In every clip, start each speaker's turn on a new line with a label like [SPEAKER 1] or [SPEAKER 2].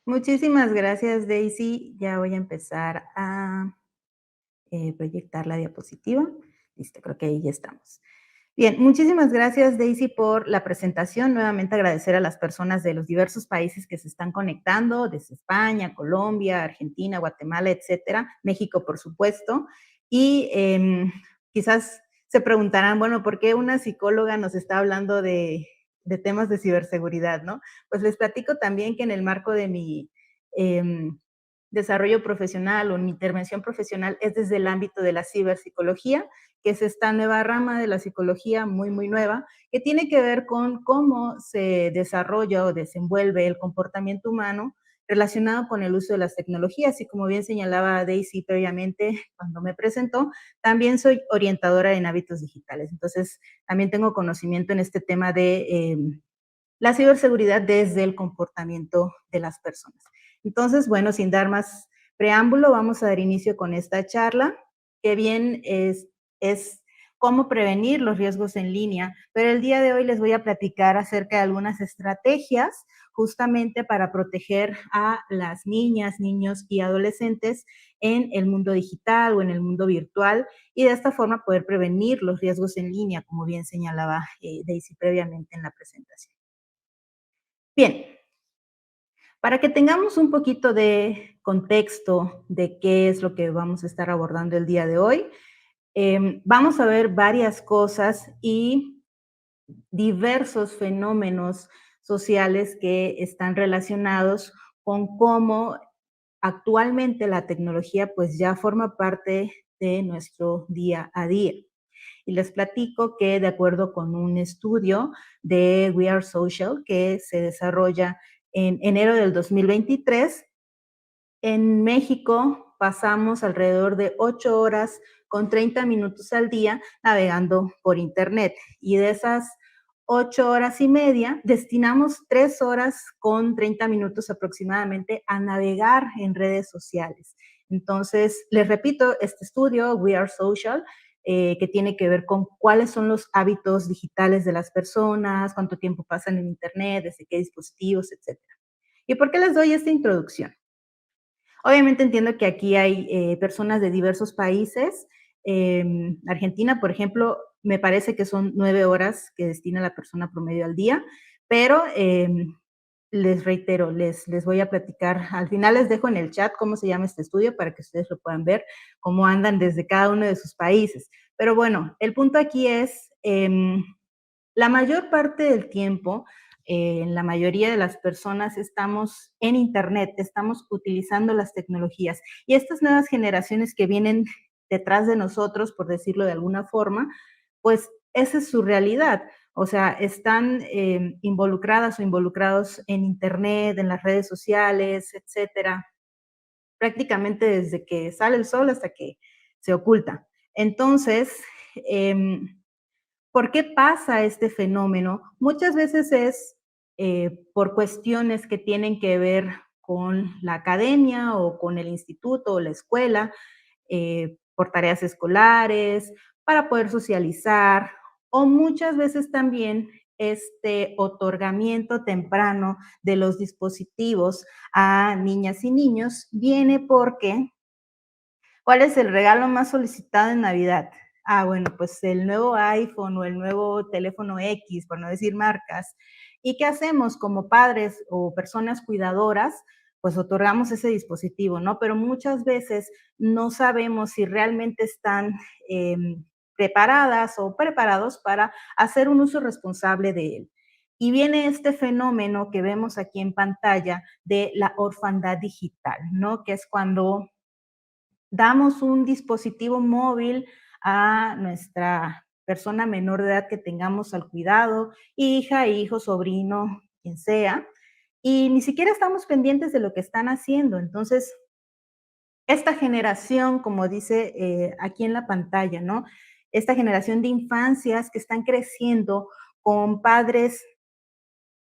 [SPEAKER 1] Muchísimas gracias, Daisy. Ya voy a empezar a proyectar la diapositiva. Listo, creo que ahí ya estamos. Bien, muchísimas gracias, Daisy, por la presentación. Nuevamente agradecer a las personas de los diversos países que se están conectando, desde España, Colombia, Argentina, Guatemala, etcétera, México, por supuesto. Y quizás se preguntarán, bueno, ¿por qué una psicóloga nos está hablando de temas de ciberseguridad, no? Pues les platico también que en el marco de mi desarrollo profesional o mi intervención profesional es desde el ámbito de la ciberpsicología, que es esta nueva rama de la psicología muy, muy nueva, que tiene que ver con cómo se desarrolla o desenvuelve el comportamiento humano relacionado con el uso de las tecnologías. Y como bien señalaba Daisy previamente cuando me presentó, también soy orientadora en hábitos digitales. Entonces, también tengo conocimiento en este tema de la ciberseguridad desde el comportamiento de las personas. Entonces, bueno, sin dar más preámbulo, vamos a dar inicio con esta charla, que bien es cómo prevenir los riesgos en línea, pero el día de hoy les voy a platicar acerca de algunas estrategias justamente para proteger a las niñas, niños y adolescentes en el mundo digital o en el mundo virtual y de esta forma poder prevenir los riesgos en línea, como bien señalaba Daisy previamente en la presentación. Bien, para que tengamos un poquito de contexto de qué es lo que vamos a estar abordando el día de hoy, vamos a ver varias cosas y diversos fenómenos sociales que están relacionados con cómo actualmente la tecnología pues ya forma parte de nuestro día a día. Y les platico que de acuerdo con un estudio de We Are Social que se desarrolla en enero del 2023, en México pasamos alrededor de 8 horas con 30 minutos al día navegando por Internet. Y de esas 8 horas y media, destinamos 3 horas con 30 minutos aproximadamente a navegar en redes sociales. Entonces, les repito, este estudio, We Are Social, que tiene que ver con cuáles son los hábitos digitales de las personas, cuánto tiempo pasan en Internet, desde qué dispositivos, etcétera. ¿Y por qué les doy esta introducción? Obviamente entiendo que aquí hay personas de diversos países. Argentina, por ejemplo, me parece que son 9 horas que destina la persona promedio al día, pero les reitero, les voy a platicar. Al final les dejo en el chat cómo se llama este estudio para que ustedes lo puedan ver, cómo andan desde cada uno de sus países. Pero bueno, el punto aquí es, la mayor parte del tiempo, la mayoría de las personas estamos en Internet, estamos utilizando las tecnologías. Y estas nuevas generaciones que vienen detrás de nosotros, por decirlo de alguna forma, pues esa es su realidad. O sea, están involucradas o involucrados en Internet, en las redes sociales, etcétera, prácticamente desde que sale el sol hasta que se oculta. Entonces, eh, ¿por qué pasa este fenómeno? Muchas veces es por cuestiones que tienen que ver con la academia o con el instituto o la escuela, por tareas escolares, para poder socializar, o muchas veces también este otorgamiento temprano de los dispositivos a niñas y niños viene porque ¿cuál es el regalo más solicitado en Navidad? Ah, bueno, pues el nuevo iPhone o el nuevo teléfono X, por no decir marcas. ¿Y qué hacemos como padres o personas cuidadoras? Pues otorgamos ese dispositivo, ¿no? Pero muchas veces no sabemos si realmente están eh, preparadas o preparados para hacer un uso responsable de él. Y viene este fenómeno que vemos aquí en pantalla de la orfandad digital, ¿no? Que es cuando damos un dispositivo móvil a nuestra persona menor de edad que tengamos al cuidado, hija, hijo, sobrino, quien sea, y ni siquiera estamos pendientes de lo que están haciendo. Entonces, esta generación, como dice aquí en la pantalla, ¿no? Esta generación de infancias que están creciendo con padres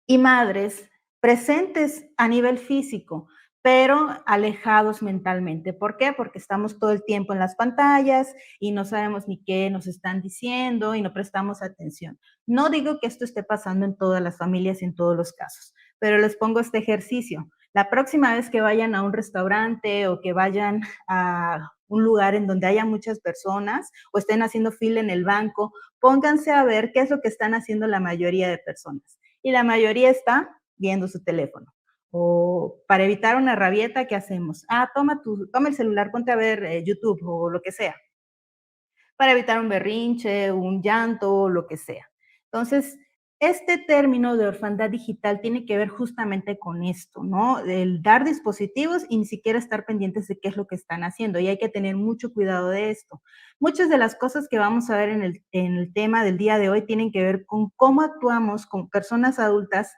[SPEAKER 1] y madres presentes a nivel físico, pero alejados mentalmente. ¿Por qué? Porque estamos todo el tiempo en las pantallas y no sabemos ni qué nos están diciendo y no prestamos atención. No digo que esto esté pasando en todas las familias y en todos los casos, pero les pongo este ejercicio. La próxima vez que vayan a un restaurante o que vayan a un lugar en donde haya muchas personas o estén haciendo fila en el banco, pónganse a ver qué es lo que están haciendo la mayoría de personas. Y la mayoría está viendo su teléfono. O para evitar una rabieta, ¿qué hacemos? Ah, toma el celular, ponte a ver YouTube o lo que sea, para evitar un berrinche, un llanto, lo que sea. Entonces, este término de orfandad digital tiene que ver justamente con esto, ¿no? El dar dispositivos y ni siquiera estar pendientes de qué es lo que están haciendo. Y hay que tener mucho cuidado de esto. Muchas de las cosas que vamos a ver en el tema del día de hoy tienen que ver con cómo actuamos con personas adultas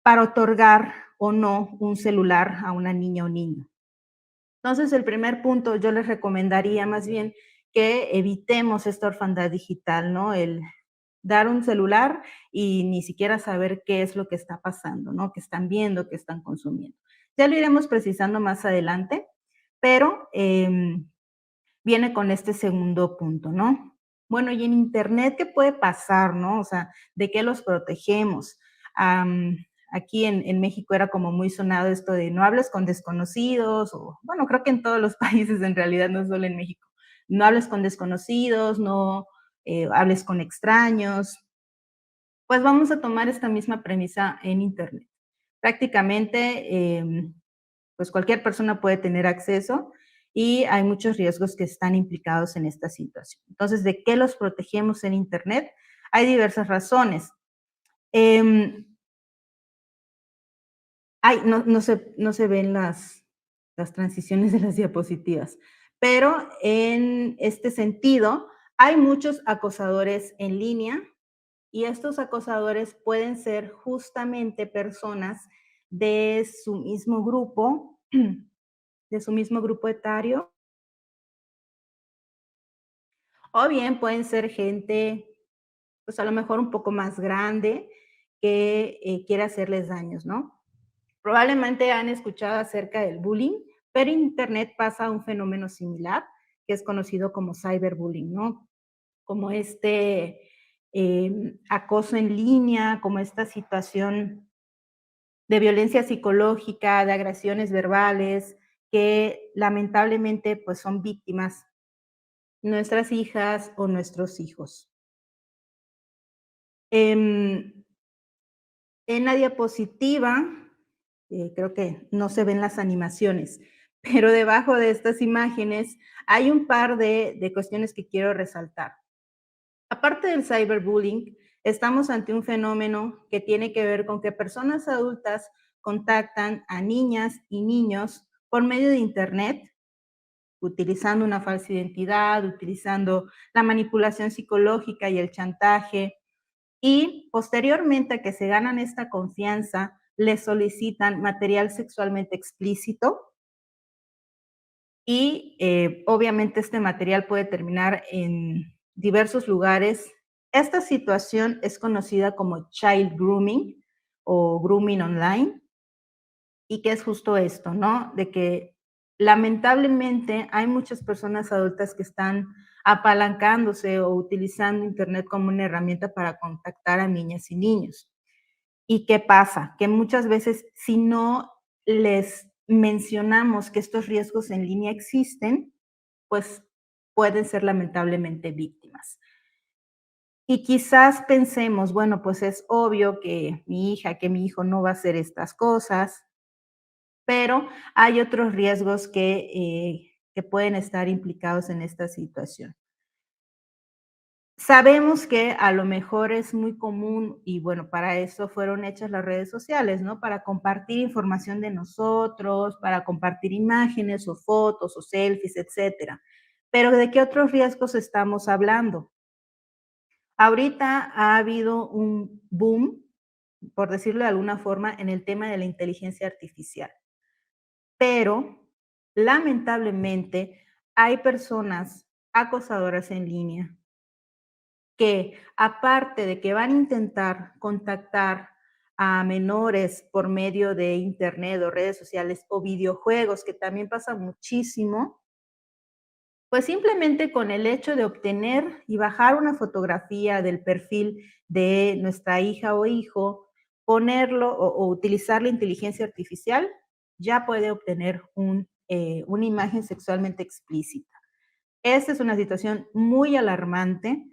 [SPEAKER 1] para otorgar o no un celular a una niña o niño. Entonces, el primer punto, yo les recomendaría más bien que evitemos esta orfandad digital, ¿no? El dar un celular y ni siquiera saber qué es lo que está pasando, ¿no? Qué están viendo, qué están consumiendo. Ya lo iremos precisando más adelante, pero viene con este segundo punto, ¿no? Bueno, y en Internet, ¿qué puede pasar, no? O sea, ¿de qué los protegemos? Am, aquí en México era como muy sonado esto de no hables con desconocidos, o bueno, creo que en todos los países en realidad, no solo en México. No hables con desconocidos, no hables con extraños. Pues vamos a tomar esta misma premisa en Internet. Prácticamente, pues cualquier persona puede tener acceso y hay muchos riesgos que están implicados en esta situación. Entonces, ¿de qué los protegemos en Internet? Hay diversas razones. Em, no se ven las transiciones de las diapositivas, pero en este sentido, hay muchos acosadores en línea y estos acosadores pueden ser justamente personas de su mismo grupo, de su mismo grupo etario, o bien pueden ser gente, pues a lo mejor un poco más grande, que quiere hacerles daños, ¿no? Probablemente han escuchado acerca del bullying, pero en Internet pasa un fenómeno similar, que es conocido como cyberbullying, ¿no? Como este acoso en línea, como esta situación de violencia psicológica, de agresiones verbales, que lamentablemente pues son víctimas nuestras hijas o nuestros hijos. Em, en la diapositiva, creo que no se ven las animaciones, pero debajo de estas imágenes hay un par de cuestiones que quiero resaltar. Aparte del cyberbullying, estamos ante un fenómeno que tiene que ver con que personas adultas contactan a niñas y niños por medio de Internet, utilizando una falsa identidad, utilizando la manipulación psicológica y el chantaje, y posteriormente a que se ganan esta confianza, les solicitan material sexualmente explícito y obviamente este material puede terminar en diversos lugares. Esta situación es conocida como child grooming o grooming online y que es justo esto, ¿no? De que lamentablemente hay muchas personas adultas que están apalancándose o utilizando Internet como una herramienta para contactar a niñas y niños. ¿Y qué pasa? Que muchas veces si no les mencionamos que estos riesgos en línea existen, pues pueden ser lamentablemente víctimas. Y quizás pensemos, bueno, pues es obvio que mi hija, que mi hijo no va a hacer estas cosas, pero hay otros riesgos que pueden estar implicados en esta situación. Sabemos que a lo mejor es muy común y bueno, para eso fueron hechas las redes sociales, ¿no? Para compartir información de nosotros, para compartir imágenes o fotos o selfies, etcétera. Pero ¿de qué otros riesgos estamos hablando? Ahorita ha habido un boom, por decirlo de alguna forma, en el tema de la inteligencia artificial, pero lamentablemente hay personas acosadoras en línea que, aparte de que van a intentar contactar a menores por medio de Internet o redes sociales o videojuegos, que también pasa muchísimo, pues simplemente con el hecho de obtener y bajar una fotografía del perfil de nuestra hija o hijo, ponerlo o utilizar la inteligencia artificial, ya puede obtener una imagen sexualmente explícita. Esta es una situación muy alarmante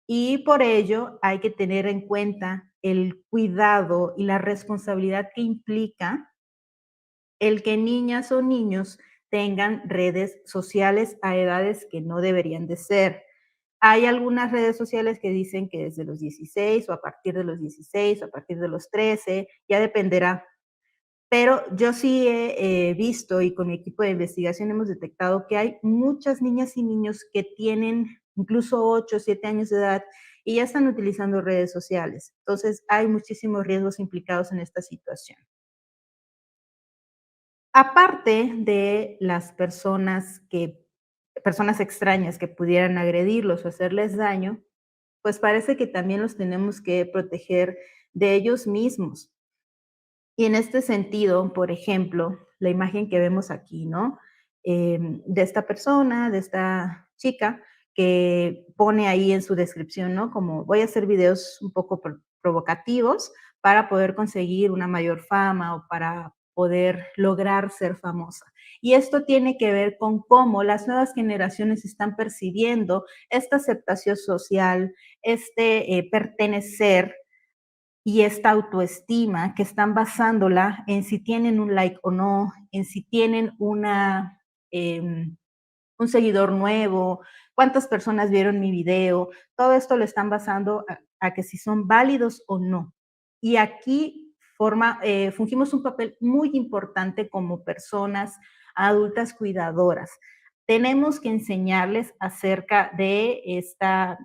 [SPEAKER 1] y por ello hay que tener en cuenta el cuidado y la responsabilidad que implica el que niñas o niños tengan redes sociales a edades que no deberían de ser. Hay algunas redes sociales que dicen que desde los 16 o a partir de los 16 o a partir de los 13, ya dependerá. Pero yo sí he visto y con mi equipo de investigación hemos detectado que hay muchas niñas y niños que tienen incluso 8 o 7 años de edad y ya están utilizando redes sociales. Entonces, hay muchísimos riesgos implicados en esta situación. Aparte de las personas extrañas que pudieran agredirlos o hacerles daño, pues parece que también los tenemos que proteger de ellos mismos. Y en este sentido, por ejemplo, la imagen que vemos aquí, ¿no? De esta persona, de esta chica, que pone ahí en su descripción, ¿no? Como voy a hacer videos un poco provocativos para poder conseguir una mayor fama o para poder lograr ser famosa. Y esto tiene que ver con cómo las nuevas generaciones están percibiendo esta aceptación social, pertenecer y esta autoestima que están basándola en si tienen un like o no, en si tienen un seguidor nuevo, cuántas personas vieron mi video, todo esto lo están basando a que si son válidos o no. Y aquí fungimos un papel muy importante como personas adultas cuidadoras. Tenemos que enseñarles acerca de esta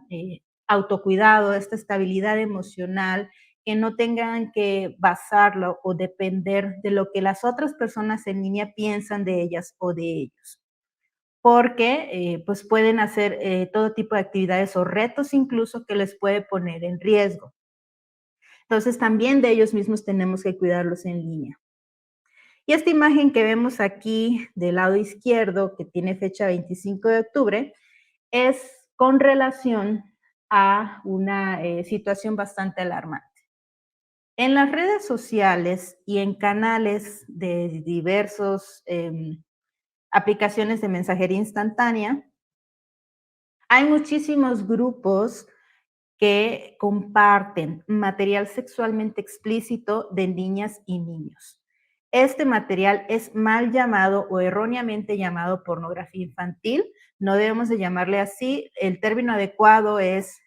[SPEAKER 1] autocuidado, esta estabilidad emocional, que no tengan que basarlo o depender de lo que las otras personas en línea piensan de ellas o de ellos porque pues pueden hacer todo tipo de actividades o retos incluso que les puede poner en riesgo. Entonces también de ellos mismos tenemos que cuidarlos en línea. Y esta imagen que vemos aquí del lado izquierdo, que tiene fecha 25 de octubre, es con relación a una situación bastante alarmante. En las redes sociales y en canales de diversos aplicaciones de mensajería instantánea, hay muchísimos grupos que comparten material sexualmente explícito de niñas y niños. Este material es mal llamado o erróneamente llamado pornografía infantil. No debemos de llamarle así. El término adecuado es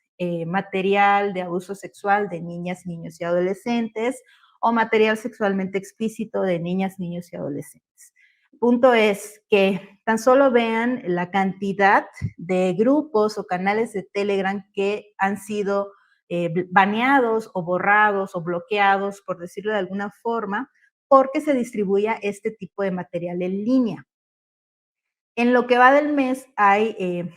[SPEAKER 1] material de abuso sexual de niñas, niños y adolescentes o material sexualmente explícito de niñas, niños y adolescentes. Punto es que tan solo vean la cantidad de grupos o canales de Telegram que han sido baneados o borrados o bloqueados, por decirlo de alguna forma, porque se distribuya este tipo de material en línea. En lo que va del mes hay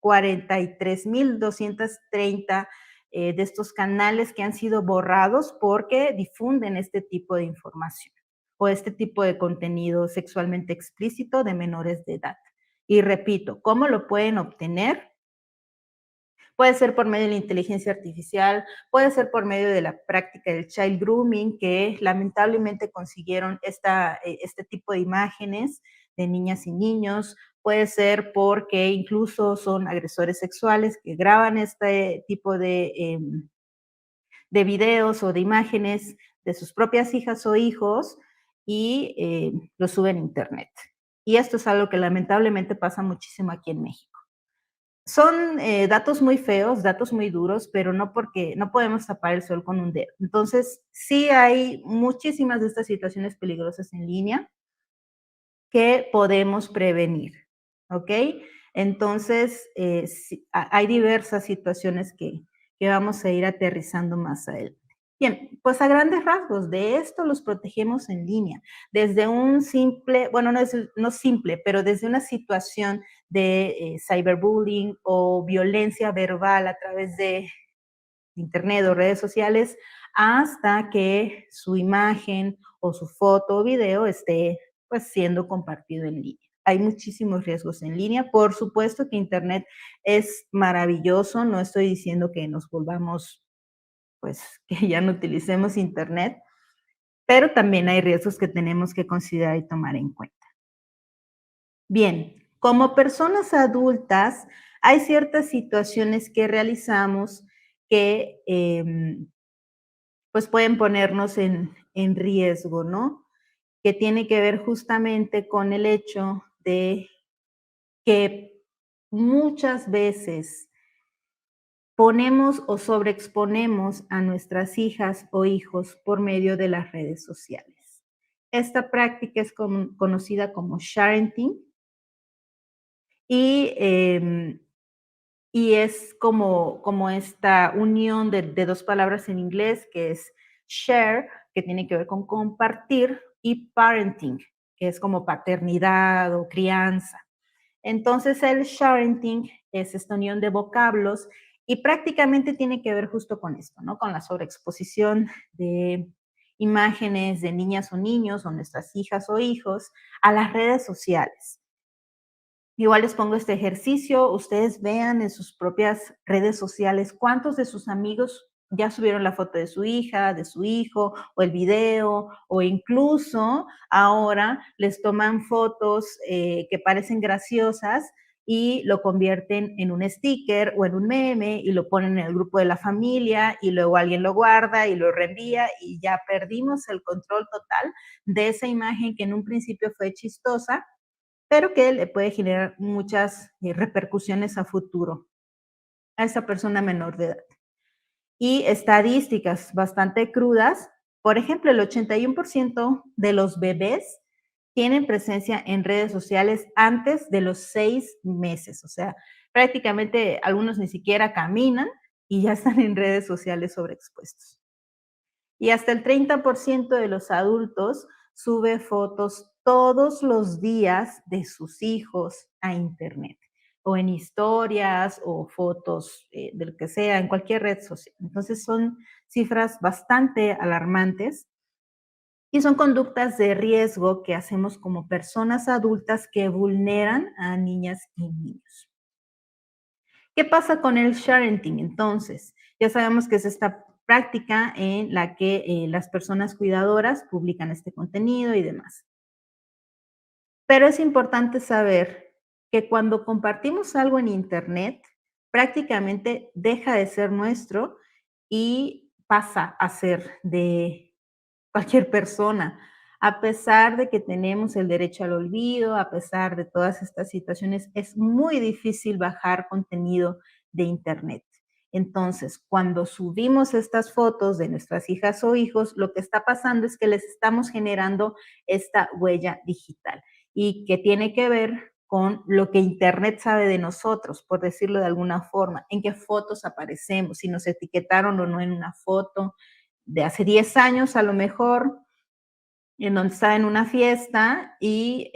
[SPEAKER 1] 43.230 de estos canales que han sido borrados porque difunden este tipo de información o este tipo de contenido sexualmente explícito de menores de edad. Y repito, ¿cómo lo pueden obtener? Puede ser por medio de la inteligencia artificial, puede ser por medio de la práctica del child grooming, que lamentablemente consiguieron este tipo de imágenes de niñas y niños, puede ser porque incluso son agresores sexuales que graban este tipo de videos o de imágenes de sus propias hijas o hijos y lo suben a Internet. Y esto es algo que lamentablemente pasa muchísimo aquí en México. Son datos muy feos, datos muy duros, pero no porque no podemos tapar el sol con un dedo. Entonces, sí hay muchísimas de estas situaciones peligrosas en línea que podemos prevenir, ¿ok? Entonces, sí, hay diversas situaciones que vamos a ir aterrizando más adelante. Bien, pues a grandes rasgos, de esto los protegemos en línea, desde un simple, bueno, no simple, pero desde una situación de cyberbullying o violencia verbal a través de internet o redes sociales, hasta que su imagen o su foto o video esté pues siendo compartido en línea. Hay muchísimos riesgos en línea. Por supuesto que Internet es maravilloso. No estoy diciendo que nos volvamos, pues, que ya no utilicemos Internet, pero también hay riesgos que tenemos que considerar y tomar en cuenta. Bien, como personas adultas, hay ciertas situaciones que realizamos que pues pueden ponernos en riesgo, ¿no? Que tiene que ver justamente con el hecho de que muchas veces ponemos o sobreexponemos a nuestras hijas o hijos por medio de las redes sociales. Esta práctica es conocida como sharenting y, y es como esta unión de dos palabras en inglés que es share, que tiene que ver con compartir, y parenting, que es como paternidad o crianza. Entonces, el sharenting es esta unión de vocablos y prácticamente tiene que ver justo con esto, ¿no? Con la sobreexposición de imágenes de niñas o niños o nuestras hijas o hijos a las redes sociales. Igual les pongo este ejercicio, ustedes vean en sus propias redes sociales cuántos de sus amigos ya subieron la foto de su hija, de su hijo, o el video, o incluso ahora les toman fotos que parecen graciosas y lo convierten en un sticker o en un meme y lo ponen en el grupo de la familia y luego alguien lo guarda y lo reenvía y ya perdimos el control total de esa imagen que en un principio fue chistosa pero que le puede generar muchas repercusiones a futuro a esa persona menor de edad. Y estadísticas bastante crudas, por ejemplo, el 81% de los bebés tienen presencia en redes sociales antes de los 6 meses, o sea, prácticamente algunos ni siquiera caminan y ya están en redes sociales sobreexpuestos. Y hasta el 30% de los adultos sube fotos todos los días de sus hijos a Internet, o en historias, o fotos de lo que sea, en cualquier red social. Entonces son cifras bastante alarmantes y son conductas de riesgo que hacemos como personas adultas que vulneran a niñas y niños. ¿Qué pasa con el sharenting? Entonces, ya sabemos que es esta práctica en la que las personas cuidadoras publican este contenido y demás. Pero es importante saber que cuando compartimos algo en Internet, prácticamente deja de ser nuestro y pasa a ser de cualquier persona. A pesar de que tenemos el derecho al olvido, a pesar de todas estas situaciones, es muy difícil bajar contenido de Internet. Entonces, cuando subimos estas fotos de nuestras hijas o hijos, lo que está pasando es que les estamos generando esta huella digital y que tiene que ver con lo que Internet sabe de nosotros, por decirlo de alguna forma, en qué fotos aparecemos, si nos etiquetaron o no en una foto de hace 10 años a lo mejor, en donde está en una fiesta y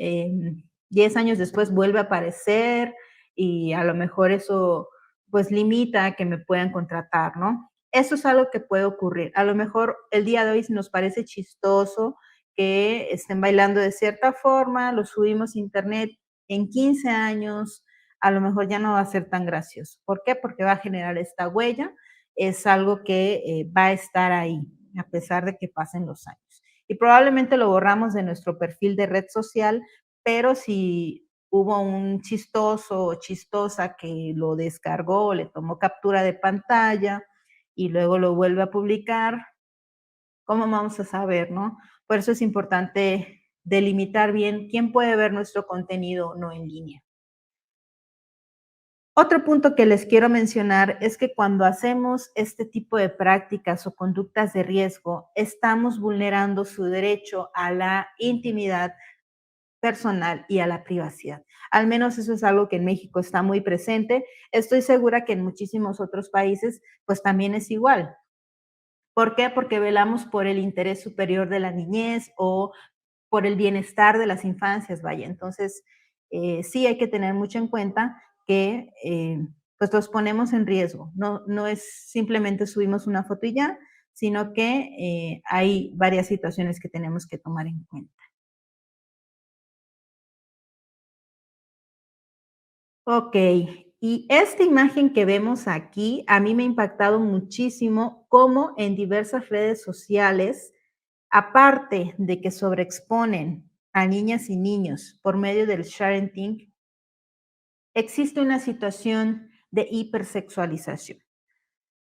[SPEAKER 1] 10 años después vuelve a aparecer y a lo mejor eso pues limita a que me puedan contratar, ¿no? Eso es algo que puede ocurrir. A lo mejor el día de hoy nos parece chistoso que estén bailando de cierta forma, lo subimos a internet, en 15 años a lo mejor ya no va a ser tan gracioso. ¿Por qué? Porque va a generar esta huella, es algo que va a estar ahí, a pesar de que pasen los años y probablemente lo borramos de nuestro perfil de red social, pero si hubo un chistoso o chistosa que lo descargó, le tomó captura de pantalla y luego lo vuelve a publicar, ¿cómo vamos a saber, no? Por eso es importante delimitar bien quién puede ver nuestro contenido no en línea. Otro punto que les quiero mencionar es que cuando hacemos este tipo de prácticas o conductas de riesgo, estamos vulnerando su derecho a la intimidad personal y a la privacidad. Al menos eso es algo que en México está muy presente. Estoy segura que en muchísimos otros países pues también es igual. ¿Por qué? Porque velamos por el interés superior de la niñez o por el bienestar de las infancias, vaya. Entonces, sí hay que tener mucho en cuenta que pues los ponemos en riesgo. No es simplemente subimos una foto y ya, sino que hay varias situaciones que tenemos que tomar en cuenta. Ok, y esta imagen que vemos aquí, a mí me ha impactado muchísimo cómo en diversas redes sociales Aparte de que sobreexponen a niñas y niños por medio del sharenting, existe una situación de hipersexualización.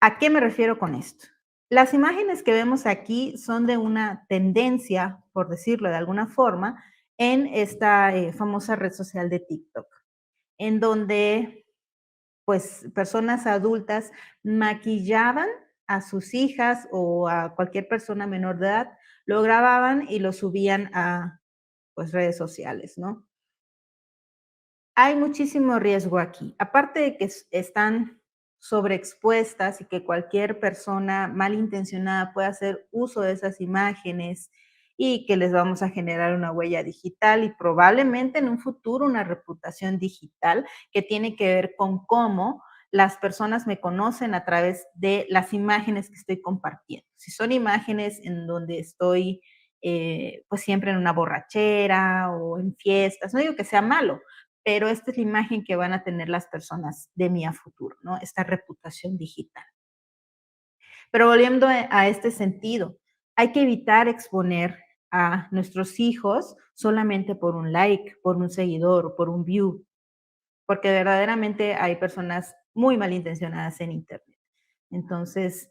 [SPEAKER 1] ¿A qué me refiero con esto? Las imágenes que vemos aquí son de una tendencia, por decirlo de alguna forma, en esta famosa red social de TikTok, en donde pues personas adultas maquillaban a sus hijas o a cualquier persona menor de edad, lo grababan y lo subían a pues redes sociales, ¿no? Hay muchísimo riesgo aquí. Aparte de que están sobreexpuestas y que cualquier persona malintencionada puede hacer uso de esas imágenes y que les vamos a generar una huella digital y probablemente en un futuro una reputación digital que tiene que ver con cómo las personas me conocen a través de las imágenes que estoy compartiendo. Si son imágenes en donde estoy pues siempre en una borrachera o en fiestas, no digo que sea malo, pero esta es la imagen que van a tener las personas de mí a futuro, ¿no? Esta reputación digital. Pero volviendo a este sentido, hay que evitar exponer a nuestros hijos solamente por un like, por un seguidor o por un view, porque verdaderamente hay personas muy malintencionadas en Internet. Entonces,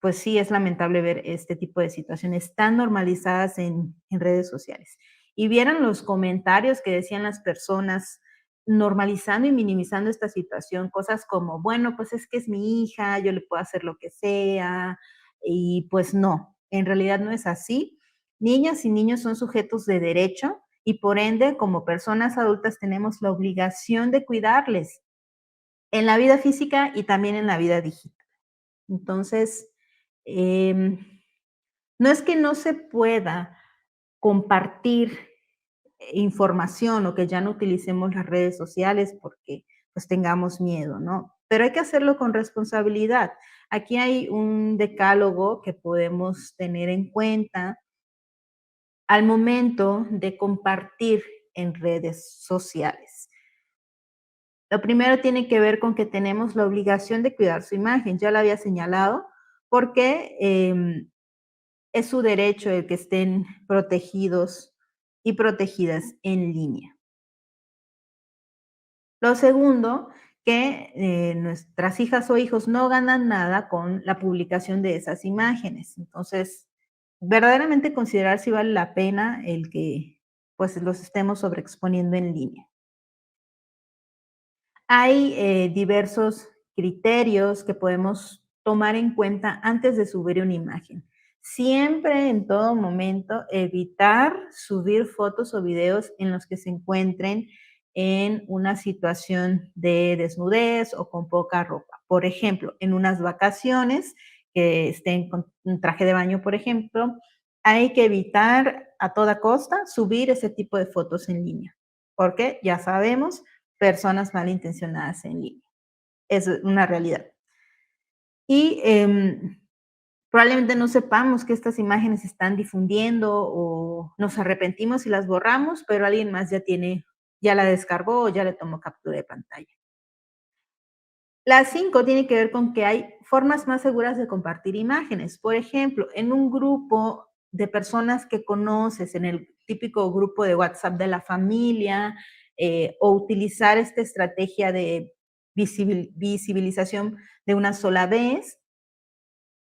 [SPEAKER 1] pues sí es lamentable ver este tipo de situaciones tan normalizadas en redes sociales. Y vieran los comentarios que decían las personas normalizando y minimizando esta situación, cosas como, bueno, pues es que es mi hija, yo le puedo hacer lo que sea, y pues no, en realidad no es así. Niñas y niños son sujetos de derecho y por ende, como personas adultas, tenemos la obligación de cuidarles en la vida física y también en la vida digital. Entonces, em, no es que no se pueda compartir información o que ya no utilicemos las redes sociales porque pues tengamos miedo, ¿no? Pero hay que hacerlo con responsabilidad. Aquí hay un decálogo que podemos tener en cuenta al momento de compartir en redes sociales. Lo primero tiene que ver con que tenemos la obligación de cuidar su imagen, ya lo había señalado, porque es su derecho el que estén protegidos y protegidas en línea. Lo segundo, que nuestras hijas o hijos no ganan nada con la publicación de esas imágenes. Entonces, verdaderamente considerar si vale la pena el que pues los estemos sobreexponiendo en línea. Hay diversos criterios que podemos tomar en cuenta antes de subir una imagen. Siempre, en todo momento, evitar subir fotos o videos en los que se encuentren en una situación de desnudez o con poca ropa. Por ejemplo, en unas vacaciones que estén con un traje de baño, por ejemplo, hay que evitar a toda costa subir ese tipo de fotos en línea, porque ya sabemos personas malintencionadas en línea. Es una realidad. Y probablemente no sepamos que estas imágenes se están difundiendo o nos arrepentimos si las borramos, pero alguien más ya la descargó o ya le tomó captura de pantalla. La 5 tiene que ver con que hay formas más seguras de compartir imágenes. Por ejemplo, en un grupo de personas que conoces, en el típico grupo de WhatsApp de la familia, o utilizar esta estrategia de visibilización de una sola vez,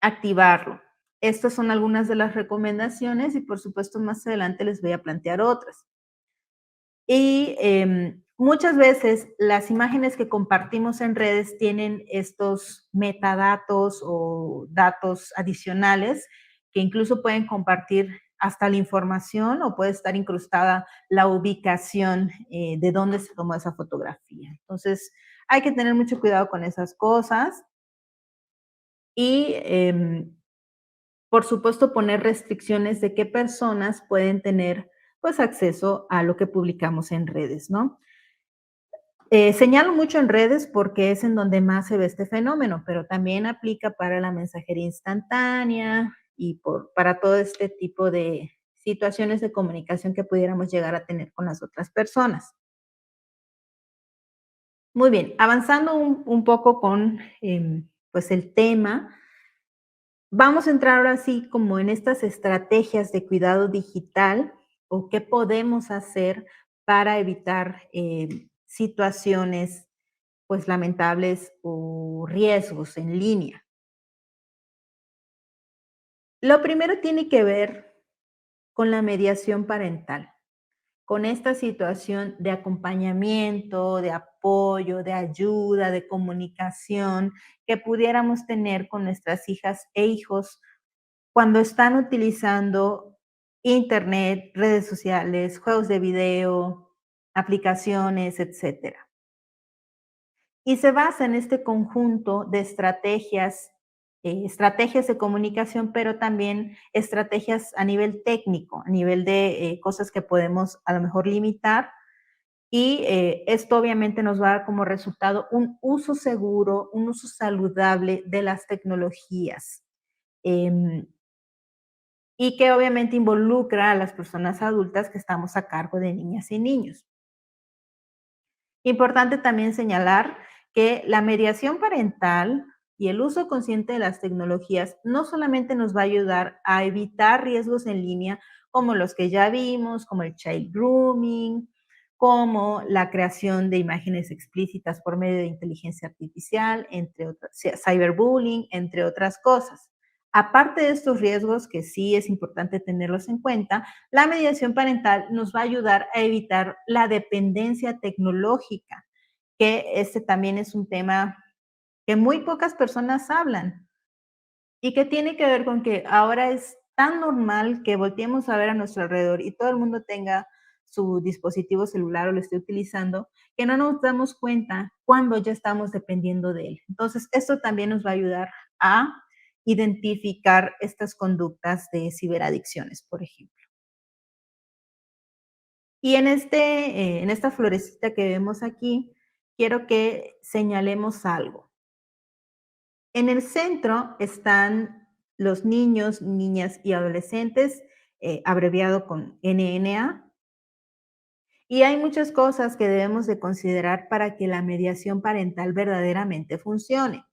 [SPEAKER 1] activarlo. Estas son algunas de las recomendaciones y por supuesto más adelante les voy a plantear otras. Y muchas veces las imágenes que compartimos en redes tienen estos metadatos o datos adicionales que incluso pueden compartir hasta la información o puede estar incrustada la ubicación de dónde se tomó esa fotografía. Entonces, hay que tener mucho cuidado con esas cosas y, por supuesto, poner restricciones de qué personas pueden tener pues acceso a lo que publicamos en redes, ¿no? Señalo mucho en redes porque es en donde más se ve este fenómeno, pero también aplica para la mensajería instantánea y para todo este tipo de situaciones de comunicación que pudiéramos llegar a tener con las otras personas. Muy bien, avanzando un poco con pues el tema, Vamos a entrar ahora sí como en estas estrategias de cuidado digital o qué podemos hacer para evitar situaciones pues lamentables o riesgos en línea. Lo primero tiene que ver con la mediación parental, con esta situación de acompañamiento, de apoyo, de ayuda, de comunicación que pudiéramos tener con nuestras hijas e hijos cuando están utilizando Internet, redes sociales, juegos de video, aplicaciones, etcétera. Y se basa en este conjunto de estrategias de comunicación, pero también estrategias a nivel técnico, a nivel de cosas que podemos a lo mejor limitar. Y esto obviamente nos va a dar como resultado un uso seguro, un uso saludable de las tecnologías. Em, y que obviamente involucra a las personas adultas que estamos a cargo de niñas y niños. Importante también señalar que la mediación parental y el uso consciente de las tecnologías no solamente nos va a ayudar a evitar riesgos en línea como los que ya vimos, como el child grooming, como la creación de imágenes explícitas por medio de inteligencia artificial, entre otras, cyberbullying, entre otras cosas. Aparte de estos riesgos, que sí es importante tenerlos en cuenta, la mediación parental nos va a ayudar a evitar la dependencia tecnológica, que este también es un tema que muy pocas personas hablan y que tiene que ver con que ahora es tan normal que volteemos a ver a nuestro alrededor y todo el mundo tenga su dispositivo celular o lo esté utilizando, que no nos damos cuenta cuando ya estamos dependiendo de él. Entonces, esto también nos va a ayudar a identificar estas conductas de ciberadicciones, por ejemplo. Y en esta florecita que vemos aquí, quiero que señalemos algo. En el centro están los niños, niñas y adolescentes, abreviado con NNA, y hay muchas cosas que debemos de considerar para que la mediación parental verdaderamente funcione.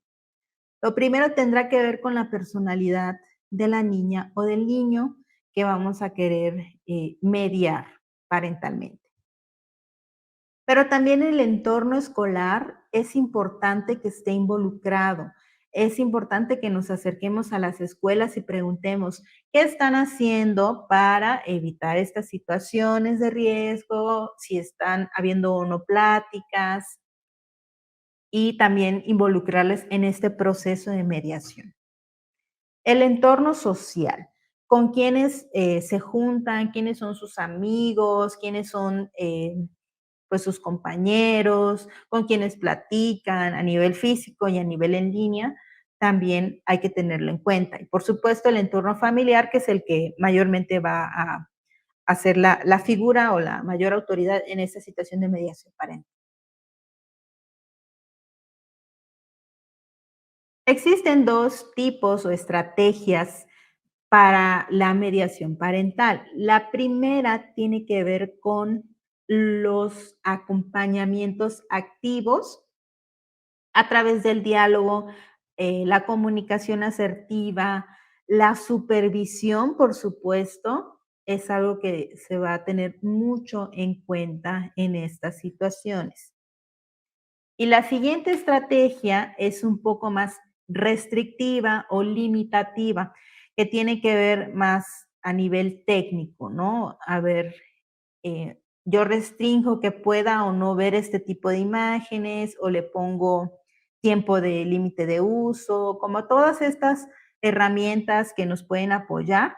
[SPEAKER 1] Lo primero tendrá que ver con la personalidad de la niña o del niño que vamos a querer mediar parentalmente. Pero también el entorno escolar es importante que esté involucrado. Es importante que nos acerquemos a las escuelas y preguntemos qué están haciendo para evitar estas situaciones de riesgo, si están habiendo o no pláticas y también involucrarles en este proceso de mediación. El entorno social, con quiénes se juntan, quiénes son sus amigos, quiénes son pues sus compañeros, con quienes platican a nivel físico y a nivel en línea, también hay que tenerlo en cuenta. Y por supuesto el entorno familiar, que es el que mayormente va a ser la figura o la mayor autoridad en esta situación de mediación parental. Existen dos tipos o estrategias para la mediación parental. La primera tiene que ver con los acompañamientos activos a través del diálogo, la comunicación asertiva, la supervisión, por supuesto, es algo que se va a tener mucho en cuenta en estas situaciones. Y la siguiente estrategia es un poco más restrictiva o limitativa, que tiene que ver más a nivel técnico, ¿no? A ver, yo restringo que pueda o no ver este tipo de imágenes o le pongo tiempo de límite de uso, como todas estas herramientas que nos pueden apoyar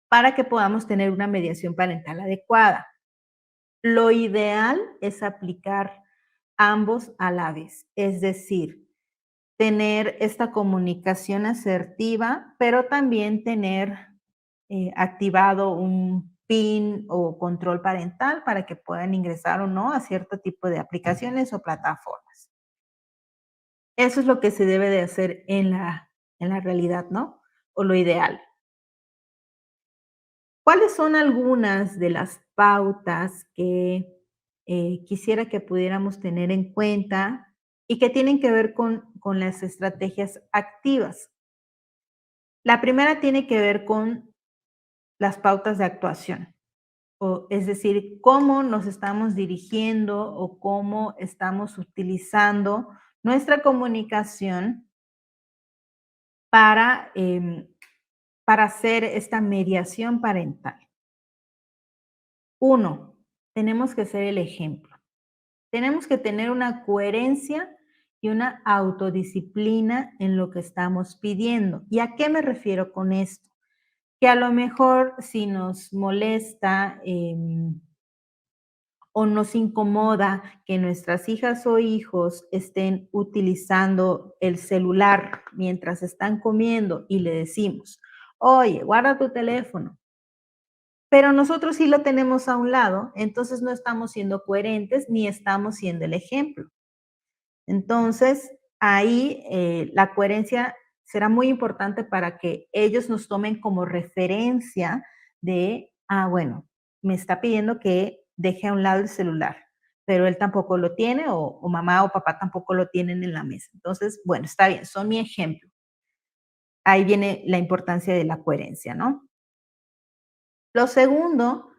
[SPEAKER 1] para que podamos tener una mediación parental adecuada. Lo ideal es aplicar ambos a la vez, es decir, tener esta comunicación asertiva, pero también tener activado un PIN o control parental para que puedan ingresar o no a cierto tipo de aplicaciones o plataformas. Eso es lo que se debe de hacer en la realidad, ¿no? O lo ideal. ¿Cuáles son algunas de las pautas que quisiera que pudiéramos tener en cuenta y que tienen que ver con las estrategias activas? La primera tiene que ver con las pautas de actuación, o es decir, cómo nos estamos dirigiendo o cómo estamos utilizando nuestra comunicación para, para hacer esta mediación parental. Uno, tenemos que ser el ejemplo. Tenemos que tener una coherencia y una autodisciplina en lo que estamos pidiendo. ¿Y a qué me refiero con esto? Que a lo mejor si nos molesta o nos incomoda que nuestras hijas o hijos estén utilizando el celular mientras están comiendo y le decimos, oye, guarda tu teléfono, pero nosotros sí lo tenemos a un lado, entonces no estamos siendo coherentes ni estamos siendo el ejemplo. Entonces, ahí la coherencia será muy importante para que ellos nos tomen como referencia de, bueno, me está pidiendo que deje a un lado el celular, pero él tampoco lo tiene o mamá o papá tampoco lo tienen en la mesa. Entonces, bueno, está bien, son mi ejemplo. Ahí viene la importancia de la coherencia, ¿no? Lo segundo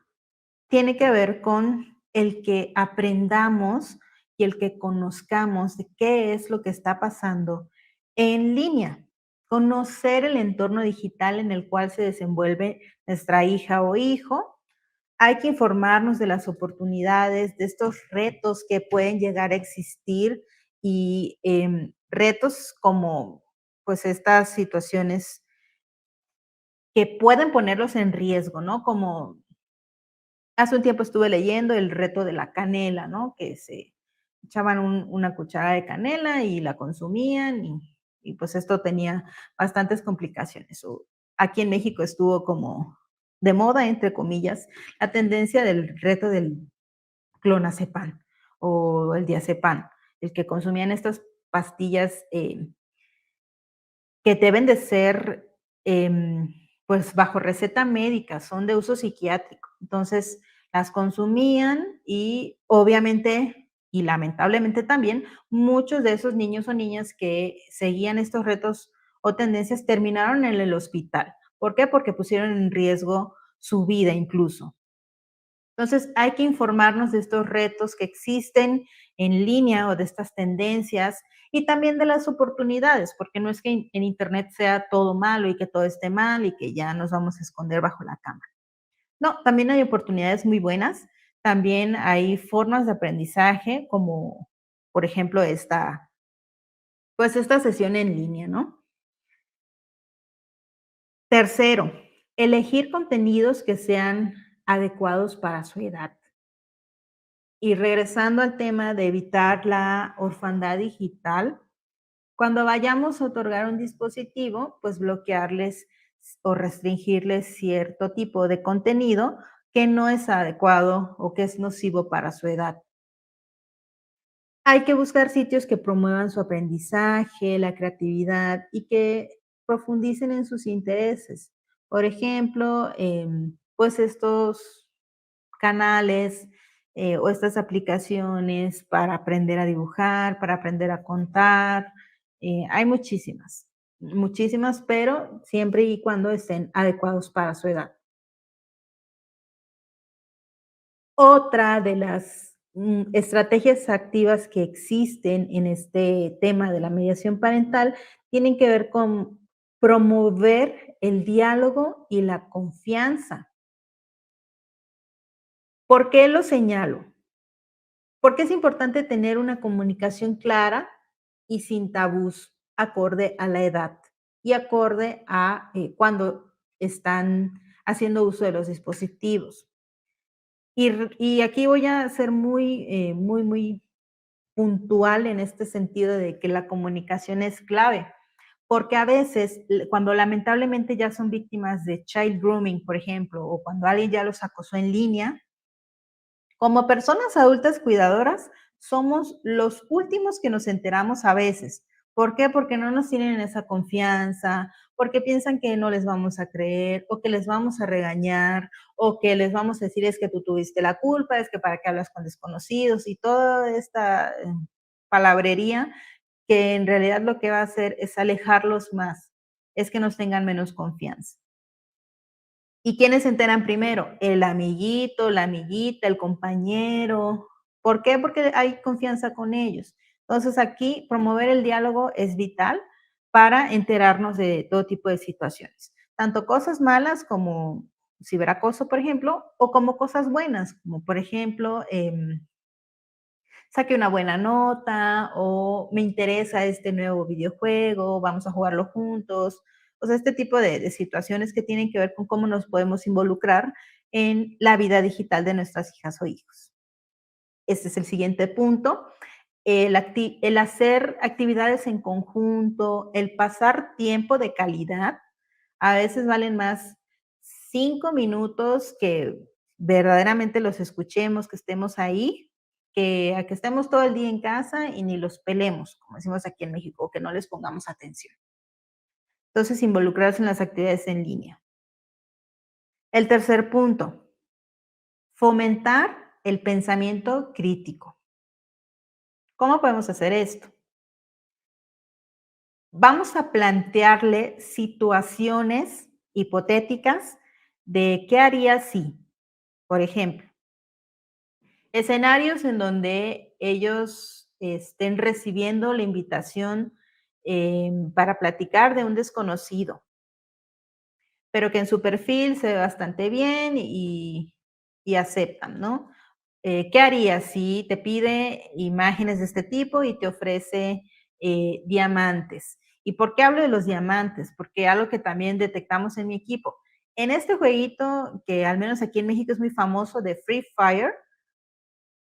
[SPEAKER 1] tiene que ver con el que aprendamos y el que conozcamos de qué es lo que está pasando en línea. Conocer el entorno digital en el cual se desenvuelve nuestra hija o hijo. Hay que informarnos de las oportunidades, de estos retos que pueden llegar a existir y retos como pues estas situaciones que pueden ponerlos en riesgo, ¿no? Como hace un tiempo estuve leyendo el reto de la canela, ¿no? Que se echaban una cucharada de canela y la consumían y pues esto tenía bastantes complicaciones. Aquí en México estuvo como de moda, entre comillas, la tendencia del reto del clonazepam o el diazepam, el que consumían estas pastillas que deben de ser, pues, bajo receta médica, son de uso psiquiátrico. Entonces, las consumían y obviamente, y lamentablemente también, muchos de esos niños o niñas que seguían estos retos o tendencias terminaron en el hospital. ¿Por qué? Porque pusieron en riesgo su vida incluso. Entonces, hay que informarnos de estos retos que existen en línea o de estas tendencias y también de las oportunidades, porque no es que en Internet sea todo malo y que todo esté mal y que ya nos vamos a esconder bajo la cama. No, también hay oportunidades muy buenas, también hay formas de aprendizaje como, por ejemplo, pues esta sesión en línea, ¿no? Tercero, elegir contenidos que sean adecuados para su edad. Y regresando al tema de evitar la orfandad digital, cuando vayamos a otorgar un dispositivo, pues bloquearles o restringirles cierto tipo de contenido que no es adecuado o que es nocivo para su edad. Hay que buscar sitios que promuevan su aprendizaje, la creatividad y que profundicen en sus intereses. Por ejemplo, pues estos canales o estas aplicaciones para aprender a dibujar, para aprender a contar. Hay muchísimas, muchísimas, pero siempre y cuando estén adecuados para su edad. Otra de las estrategias activas que existen en este tema de la mediación parental tienen que ver con promover el diálogo y la confianza. ¿Por qué lo señalo? Porque es importante tener una comunicación clara y sin tabús, acorde a la edad y acorde a cuando están haciendo uso de los dispositivos. Y aquí voy a ser muy puntual en este sentido de que la comunicación es clave, porque a veces cuando lamentablemente ya son víctimas de child grooming, por ejemplo, o cuando alguien ya los acosó en línea, como personas adultas cuidadoras, somos los últimos que nos enteramos a veces. ¿Por qué? Porque no nos tienen esa confianza, porque piensan que no les vamos a creer, o que les vamos a regañar, o que les vamos a decir es que tú tuviste la culpa, es que para qué hablas con desconocidos y toda esta palabrería que en realidad lo que va a hacer es alejarlos más. es que nos tengan menos confianza. ¿Y quiénes se enteran primero? El amiguito, la amiguita, el compañero. ¿Por qué? Porque hay confianza con ellos. Entonces, aquí promover el diálogo es vital para enterarnos de todo tipo de situaciones, tanto cosas malas como ciberacoso, por ejemplo, o como cosas buenas, como por ejemplo, saqué una buena nota o me interesa este nuevo videojuego, vamos a jugarlo juntos. O sea, este tipo de situaciones que tienen que ver con cómo nos podemos involucrar en la vida digital de nuestras hijas o hijos. Este es el siguiente punto. El hacer actividades en conjunto, el pasar tiempo de calidad, a veces valen más 5 minutos que verdaderamente los escuchemos, que estemos ahí, que a que estemos todo el día en casa y ni los pelemos, como decimos aquí en México, que no les pongamos atención. Entonces, involucrarse en las actividades en línea. El tercer punto, fomentar el pensamiento crítico. ¿Cómo podemos hacer esto? Vamos a plantearle situaciones hipotéticas de qué haría si, por ejemplo, escenarios en donde ellos estén recibiendo la invitación para platicar de un desconocido, pero que en su perfil se ve bastante bien y aceptan, ¿no? ¿Qué harías si te pide imágenes de este tipo y te ofrece diamantes? ¿Y por qué hablo de los diamantes? Porque algo que también detectamos en mi equipo. En este jueguito, que al menos aquí en México es muy famoso, de Free Fire,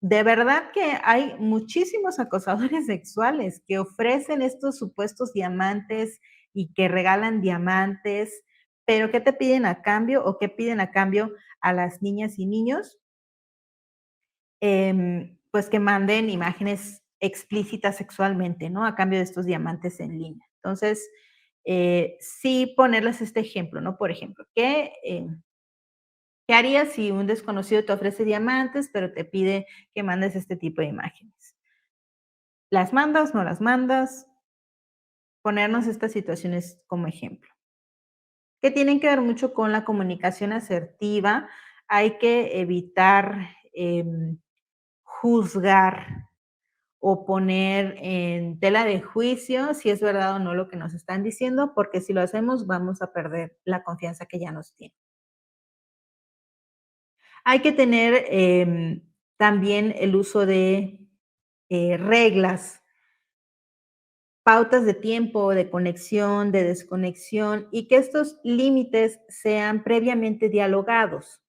[SPEAKER 1] de verdad que hay muchísimos acosadores sexuales que ofrecen estos supuestos diamantes y que regalan diamantes, pero ¿qué te piden a cambio o qué piden a cambio a las niñas y niños? Pues que manden imágenes explícitas sexualmente, ¿no? A cambio de estos diamantes en línea. Entonces, sí ponerles este ejemplo, ¿no? Por ejemplo, ¿qué harías si un desconocido te ofrece diamantes, pero te pide que mandes este tipo de imágenes? ¿Las mandas, no las mandas? Ponernos estas situaciones como ejemplo. Que tienen que ver mucho con la comunicación asertiva. Hay que evitar juzgar o poner en tela de juicio si es verdad o no lo que nos están diciendo, porque si lo hacemos vamos a perder la confianza que ya nos tienen. Hay que tener también el uso de reglas, pautas de tiempo, de conexión, de desconexión y que estos límites sean previamente dialogados.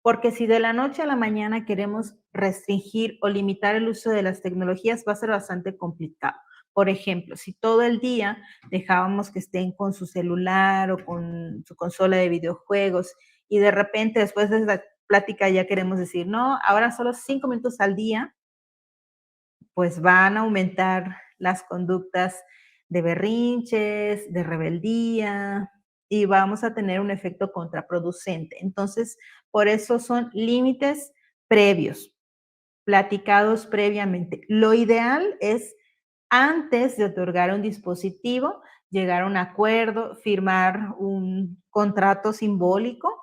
[SPEAKER 1] Porque si de la noche a la mañana queremos restringir o limitar el uso de las tecnologías, va a ser bastante complicado. Por ejemplo, si todo el día dejábamos que estén con su celular o con su consola de videojuegos y de repente después de esa plática ya queremos decir, no, ahora solo 5 minutos al día, pues van a aumentar las conductas de berrinches, de rebeldía y vamos a tener un efecto contraproducente. Entonces, por eso son límites previos, platicados previamente. Lo ideal es antes de otorgar un dispositivo, llegar a un acuerdo, firmar un contrato simbólico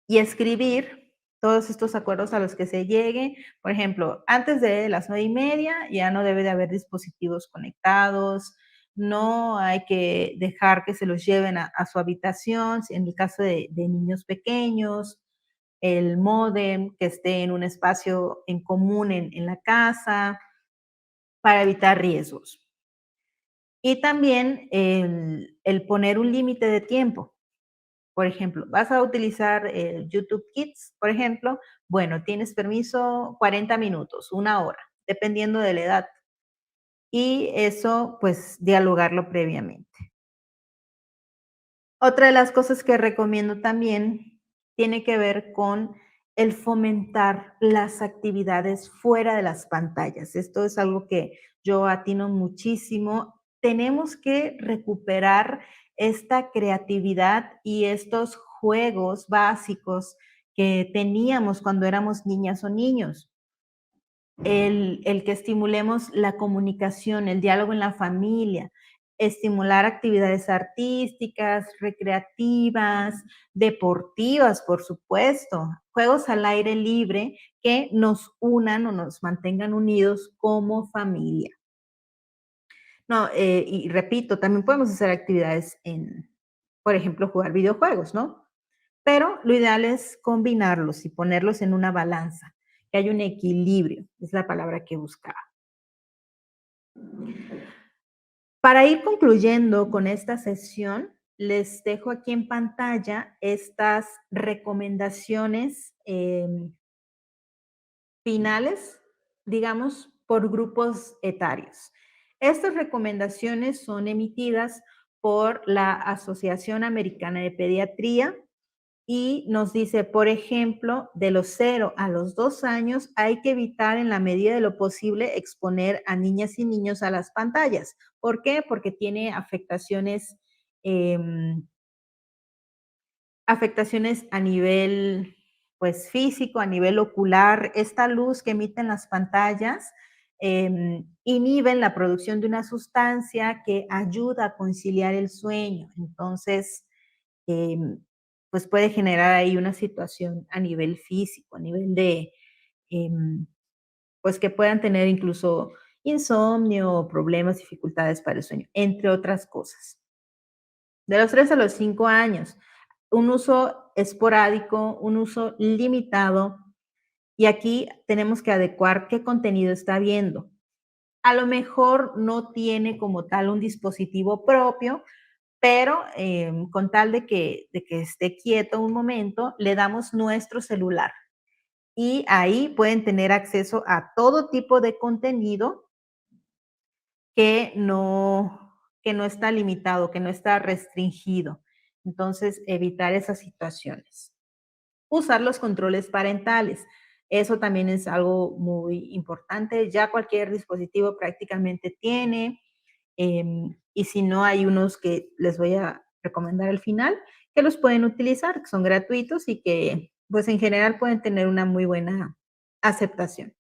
[SPEAKER 1] y escribir todos estos acuerdos a los que se llegue. Por ejemplo, antes de las 9:30 ya no debe de haber dispositivos conectados, no hay que dejar que se los lleven a su habitación, en el caso de niños pequeños, el módem que esté en un espacio en común en la casa para evitar riesgos. Y también el poner un límite de tiempo. Por ejemplo, vas a utilizar YouTube Kids, por ejemplo, bueno, tienes permiso 40 minutos, 1 hora, dependiendo de la edad. Y eso, pues, dialogarlo previamente. Otra de las cosas que recomiendo también tiene que ver con el fomentar las actividades fuera de las pantallas. Esto es algo que yo atino muchísimo. Tenemos que recuperar esta creatividad y estos juegos básicos que teníamos cuando éramos niñas o niños. El que estimulemos la comunicación, el diálogo en la familia, estimular actividades artísticas, recreativas, deportivas, por supuesto, juegos al aire libre que nos unan o nos mantengan unidos como familia. No, y repito, también podemos hacer actividades por ejemplo, jugar videojuegos, ¿no? Pero lo ideal es combinarlos y ponerlos en una balanza, que haya un equilibrio, es la palabra que buscaba. Para ir concluyendo con esta sesión, les dejo aquí en pantalla estas recomendaciones finales, digamos, por grupos etarios. Estas recomendaciones son emitidas por la Asociación Americana de Pediatría y nos dice, por ejemplo, de los 0 a los 2 años hay que evitar en la medida de lo posible exponer a niñas y niños a las pantallas. ¿Por qué? Porque tiene em, afectaciones a nivel, pues, físico, a nivel ocular. Esta luz que emiten las pantallas, inhiben la producción de una sustancia que ayuda a conciliar el sueño. Entonces, em, pues, puede generar ahí una situación a nivel físico, a nivel de, em, pues, que puedan tener incluso insomnio, problemas, dificultades para el sueño, entre otras cosas. De los 3 a los 5 años, un uso esporádico, un uso limitado, y aquí tenemos que adecuar qué contenido está viendo. A lo mejor no tiene como tal un dispositivo propio, pero con tal de que esté quieto un momento, le damos nuestro celular y ahí pueden tener acceso a todo tipo de contenido que no está limitado, que no está restringido. Entonces, evitar esas situaciones. Usar los controles parentales. Eso también es algo muy importante. Ya cualquier dispositivo prácticamente tiene, y si no, hay unos que les voy a recomendar al final, que los pueden utilizar, que son gratuitos y que, pues, en general pueden tener una muy buena aceptación.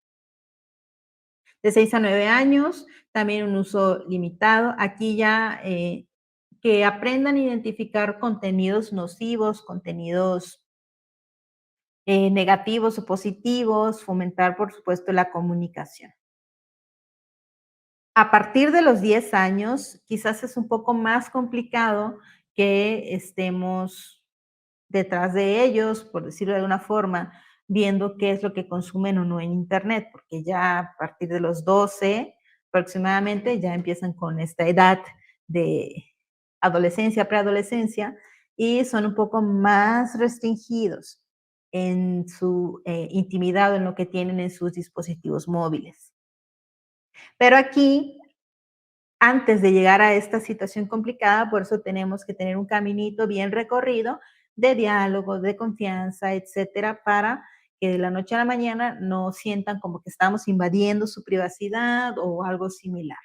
[SPEAKER 1] De 6 a 9 años, también un uso limitado. Aquí ya, que aprendan a identificar contenidos nocivos, contenidos negativos o positivos, fomentar, por supuesto, la comunicación. A partir de los 10 años, quizás es un poco más complicado que estemos detrás de ellos, por decirlo de alguna forma, viendo qué es lo que consumen o no en Internet, porque ya a partir de los 12 aproximadamente ya empiezan con esta edad de adolescencia, preadolescencia, y son un poco más restringidos en su intimidad o en lo que tienen en sus dispositivos móviles. Pero aquí, antes de llegar a esta situación complicada, por eso tenemos que tener un caminito bien recorrido de diálogo, de confianza, etcétera, para que de la noche a la mañana no sientan como que estamos invadiendo su privacidad o algo similar.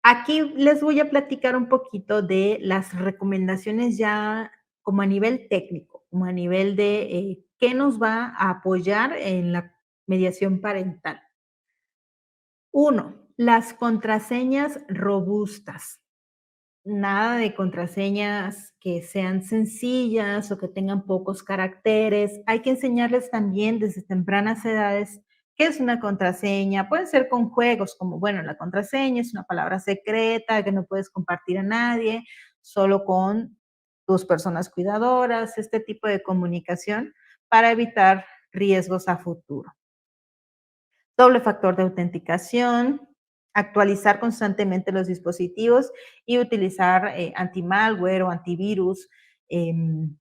[SPEAKER 1] Aquí les voy a platicar un poquito de las recomendaciones ya como a nivel técnico, como a nivel de qué nos va a apoyar en la mediación parental. Uno, las contraseñas robustas. Nada de contraseñas que sean sencillas o que tengan pocos caracteres. Hay que enseñarles también desde tempranas edades qué es una contraseña. Pueden ser con juegos como, bueno, la contraseña es una palabra secreta que no puedes compartir a nadie, solo con tus personas cuidadoras, este tipo de comunicación para evitar riesgos a futuro. Doble factor de autenticación, actualizar constantemente los dispositivos y utilizar anti-malware o antivirus, em,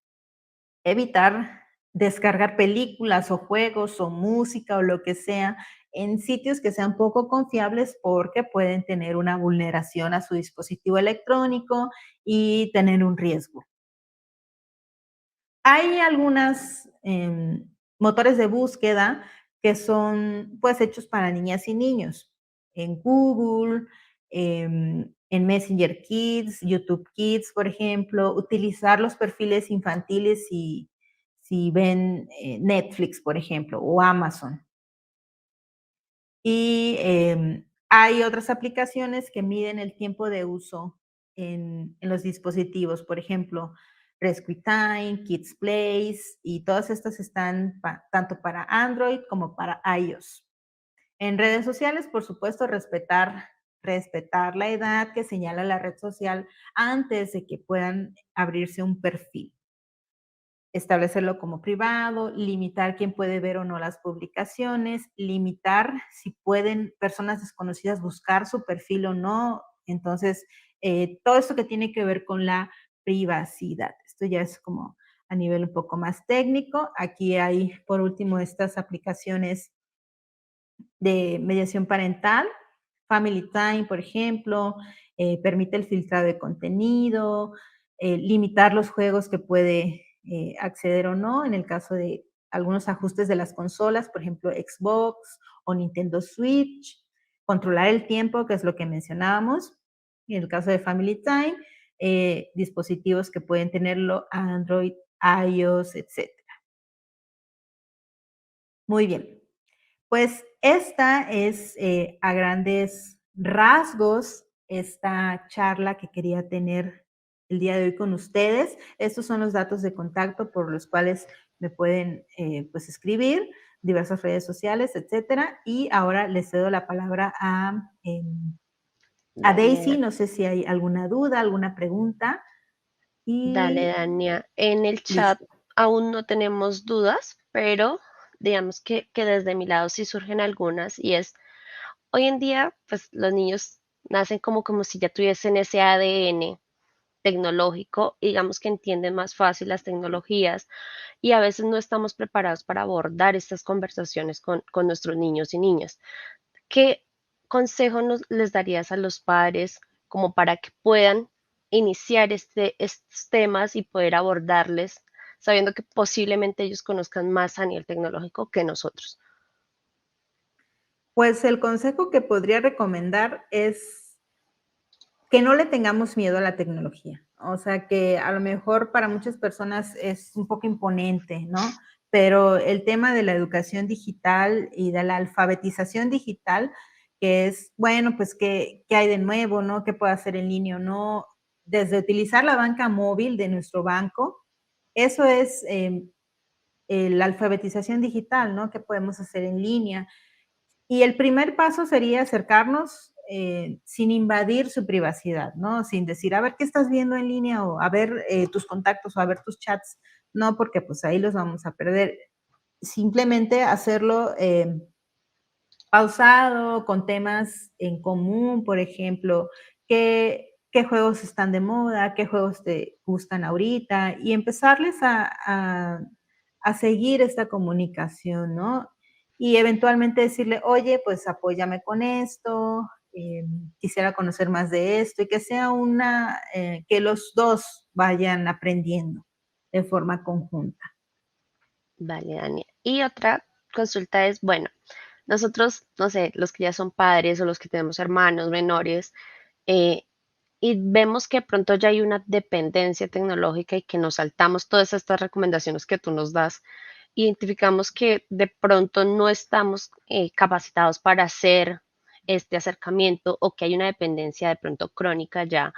[SPEAKER 1] evitar descargar películas o juegos o música o lo que sea en sitios que sean poco confiables porque pueden tener una vulneración a su dispositivo electrónico y tener un riesgo. Hay algunas motores de búsqueda que son pues hechos para niñas y niños. En Google, en Messenger Kids, YouTube Kids, por ejemplo, utilizar los perfiles infantiles si ven Netflix, por ejemplo, o Amazon. Y hay otras aplicaciones que miden el tiempo de uso en los dispositivos, por ejemplo, Rescue Time, Kids Place, y todas estas están tanto para Android como para iOS. En redes sociales, por supuesto, respetar la edad que señala la red social antes de que puedan abrirse un perfil. Establecerlo como privado, limitar quién puede ver o no las publicaciones, limitar si pueden personas desconocidas buscar su perfil o no. Entonces, todo esto que tiene que ver con la privacidad. Esto ya es como a nivel un poco más técnico. Aquí hay, por último, estas aplicaciones de mediación parental. Family Time, por ejemplo, permite el filtrado de contenido, limitar los juegos que puede acceder o no, en el caso de algunos ajustes de las consolas, por ejemplo, Xbox o Nintendo Switch, controlar el tiempo, que es lo que mencionábamos, en el caso de Family Time, dispositivos que pueden tenerlo Android, iOS, etc. Muy bien. Pues esta es a grandes rasgos esta charla que quería tener el día de hoy con ustedes. Estos son los datos de contacto por los cuales me pueden pues escribir, diversas redes sociales, etcétera. Y ahora les cedo la palabra a Daisy.
[SPEAKER 2] Dale,
[SPEAKER 1] No sé si hay alguna duda, alguna pregunta.
[SPEAKER 2] dale,
[SPEAKER 1] Y
[SPEAKER 2] Dania. En el chat
[SPEAKER 1] listo.
[SPEAKER 2] aún no tenemos dudas, pero digamos que desde mi lado sí surgen algunas y es, hoy en día, pues los niños nacen como si ya tuviesen ese ADN tecnológico, y digamos que entienden más fácil las tecnologías y a veces no estamos preparados para abordar estas conversaciones con nuestros niños y niñas. ¿Qué consejo les darías a los padres como para que puedan iniciar estos temas y poder abordarles, sabiendo que posiblemente ellos conozcan más a nivel tecnológico que nosotros?
[SPEAKER 1] Pues el consejo que podría recomendar es que no le tengamos miedo a la tecnología. O sea, que a lo mejor para muchas personas es un poco imponente, ¿no? Pero el tema de la educación digital y de la alfabetización digital, que es, bueno, pues, ¿qué hay de nuevo, no? ¿Qué puedo hacer en línea o no? Desde utilizar la banca móvil de nuestro banco, eso es la alfabetización digital, ¿no? ¿Qué podemos hacer en línea? Y el primer paso sería acercarnos sin invadir su privacidad, ¿no? Sin decir, a ver qué estás viendo en línea o a ver tus contactos o a ver tus chats. No, porque pues ahí los vamos a perder. Simplemente hacerlo pausado, con temas en común, por ejemplo, qué juegos están de moda, qué juegos te gustan ahorita, y empezarles a seguir esta comunicación, ¿no? Y eventualmente decirle, oye, pues apóyame con esto, quisiera conocer más de esto, y que sea que los dos vayan aprendiendo de forma conjunta.
[SPEAKER 2] Vale, Dani. Y otra consulta es, bueno, nosotros, no sé, los que ya son padres o los que tenemos hermanos menores, eh, y vemos que de pronto ya hay una dependencia tecnológica y que nos saltamos todas estas recomendaciones que tú nos das, identificamos que de pronto no estamos capacitados para hacer este acercamiento o que hay una dependencia de pronto crónica ya,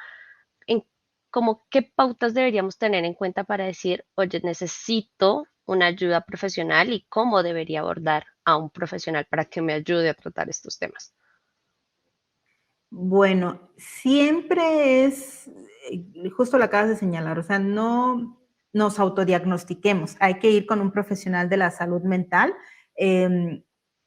[SPEAKER 2] en como qué pautas deberíamos tener en cuenta para decir, oye, necesito una ayuda profesional y cómo debería abordar a un profesional para que me ayude a tratar estos temas.
[SPEAKER 1] Bueno, siempre es, justo lo acabas de señalar, o sea, no nos autodiagnostiquemos, hay que ir con un profesional de la salud mental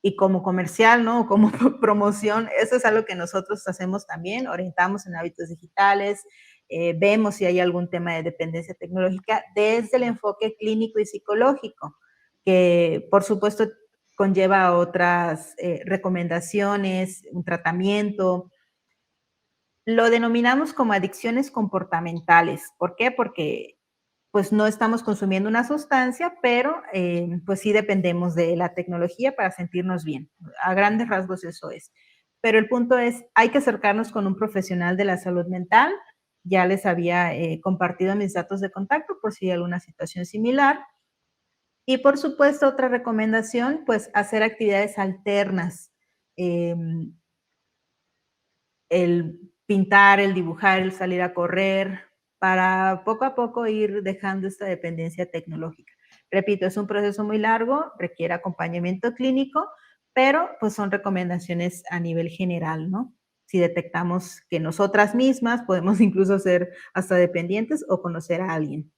[SPEAKER 1] y como comercial, ¿no? Como promoción, eso es algo que nosotros hacemos también, orientamos en hábitos digitales, vemos si hay algún tema de dependencia tecnológica desde el enfoque clínico y psicológico, que por supuesto conlleva otras recomendaciones, un tratamiento. Lo denominamos como adicciones comportamentales. ¿Por qué? Porque pues no estamos consumiendo una sustancia, pero pues sí dependemos de la tecnología para sentirnos bien. A grandes rasgos eso es. Pero el punto es, hay que acercarnos con un profesional de la salud mental. Ya les había compartido mis datos de contacto por si hay alguna situación similar. Y por supuesto, otra recomendación, pues hacer actividades alternas el pintar, el dibujar, el salir a correr, para poco a poco ir dejando esta dependencia tecnológica. Repito, es un proceso muy largo, requiere acompañamiento clínico, pero pues son recomendaciones a nivel general, ¿no? Si detectamos que nosotras mismas podemos incluso ser hasta dependientes o conocer a alguien.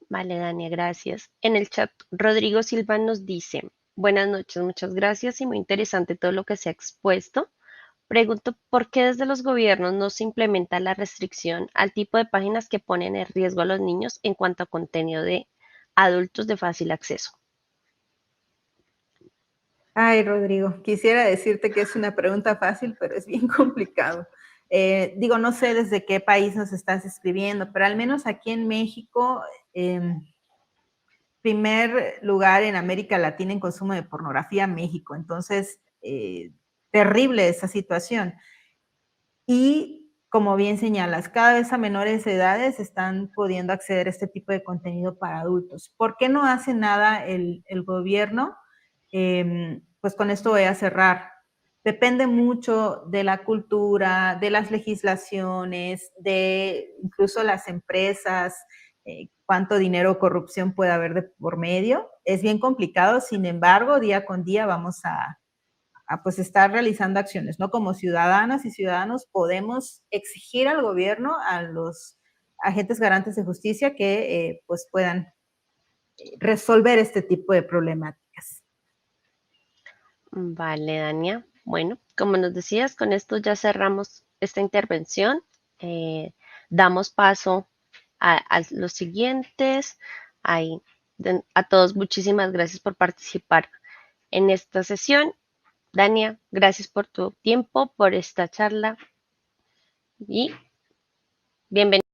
[SPEAKER 2] Vale, Dania, gracias. En el chat, Rodrigo Silva nos dice, buenas noches, muchas gracias y muy interesante todo lo que se ha expuesto. Pregunto, ¿por qué desde los gobiernos no se implementa la restricción al tipo de páginas que ponen en riesgo a los niños en cuanto a contenido de adultos de fácil acceso?
[SPEAKER 1] Ay, Rodrigo, quisiera decirte que es una pregunta fácil, pero es bien complicado. Digo, no sé desde qué país nos estás escribiendo, pero al menos aquí en México, primer lugar en América Latina en consumo de pornografía, México. Entonces, terrible esa situación. Y como bien señalas, cada vez a menores edades están pudiendo acceder a este tipo de contenido para adultos. ¿Por qué no hace nada el gobierno? Pues con esto voy a cerrar. Depende mucho de la cultura, de las legislaciones, de incluso las empresas, cuánto dinero o corrupción puede haber de por medio. Es bien complicado, sin embargo, día con día vamos a pues estar realizando acciones, ¿no? Como ciudadanas y ciudadanos podemos exigir al gobierno, a los agentes garantes de justicia que pues puedan resolver este tipo de problemáticas.
[SPEAKER 2] Vale, Dania. Bueno, como nos decías, con esto ya cerramos esta intervención. Eh, Damos paso a los siguientes. Ahí, a todos, muchísimas gracias por participar en esta sesión. Dania, gracias por tu tiempo, por esta charla y bienvenido.